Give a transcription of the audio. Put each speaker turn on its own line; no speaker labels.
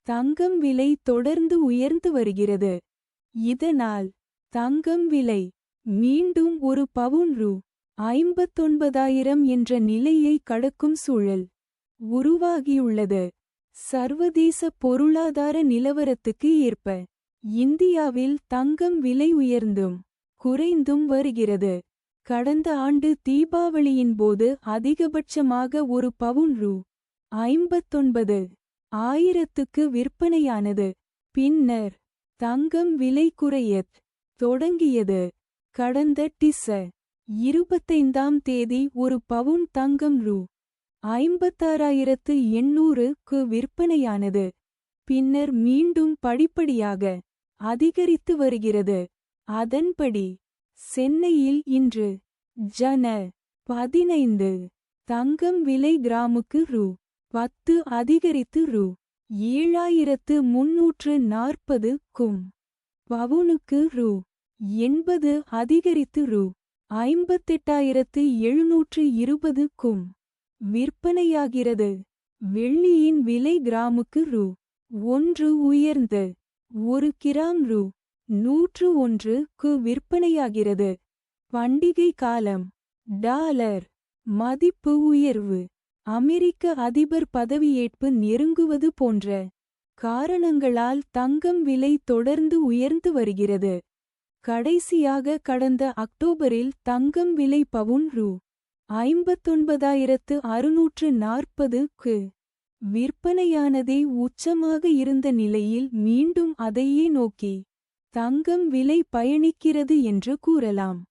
தங்கம் விலை தொடர்ந்து உயர்ந்து வருகிறது. இதனால் தங்கம் விலை மீண்டும் ஒரு பவுன் ரூ. 59,000 என்ற நிலையை கடக்கும் சூழல் உருவாகியுள்ளது. சர்வதேச பொருளாதார நிலவரத்துக்கு ஏற்ப இந்தியாவில் தங்கம் விலை உயர்ந்தும் குறைந்தும் வருகிறது. கடந்த ஆண்டு தீபாவளியின் போது அதிகபட்சமாக ஒரு பவுன் ரூ. 59,000க்கு விற்பனையானது. பின்னர் தங்கம் விலை குறையத் தொடங்கியது. கடந்த டிச.25ஆம் தேதி ஒரு பவுன் தங்கம் ரூ. 56,800க்கு விற்பனையானது. பின்னர் மீண்டும் படிப்படியாக அதிகரித்து வருகிறது. அதன்படி சென்னையில் இன்று ஜன.15 தங்கம் விலை கிராமுக்கு ரூ. 10 அதிகரித்து ரூ. 7,340க்கும் பவுனுக்கு ரூ. 80 அதிகரித்து ரூ. 58,720க்கும் விற்பனையாகிறது. வெள்ளியின் விலை கிராமுக்கு ரூ. 1 உயர்ந்து 1 கிராம் ரூ. 101க்கு விற்பனையாகிறது. பண்டிகை காலம் டாலர் மதிப்பு உயர்வு அமெரிக்க அதிபர் பதவியேற்பு நெருங்குவது போன்ற காரணங்களால் தங்கம் விலை தொடர்ந்து உயர்ந்து வருகிறது. கடைசியாக கடந்த அக்டோபரில் தங்கம் விலை பவுன் ரூ. 59,640க்கு விற்பனையானதே உச்சமாக இருந்த நிலையில் மீண்டும் அதையே நோக்கி தங்கம் விலை பயணிக்கிறது என்று கூறலாம்.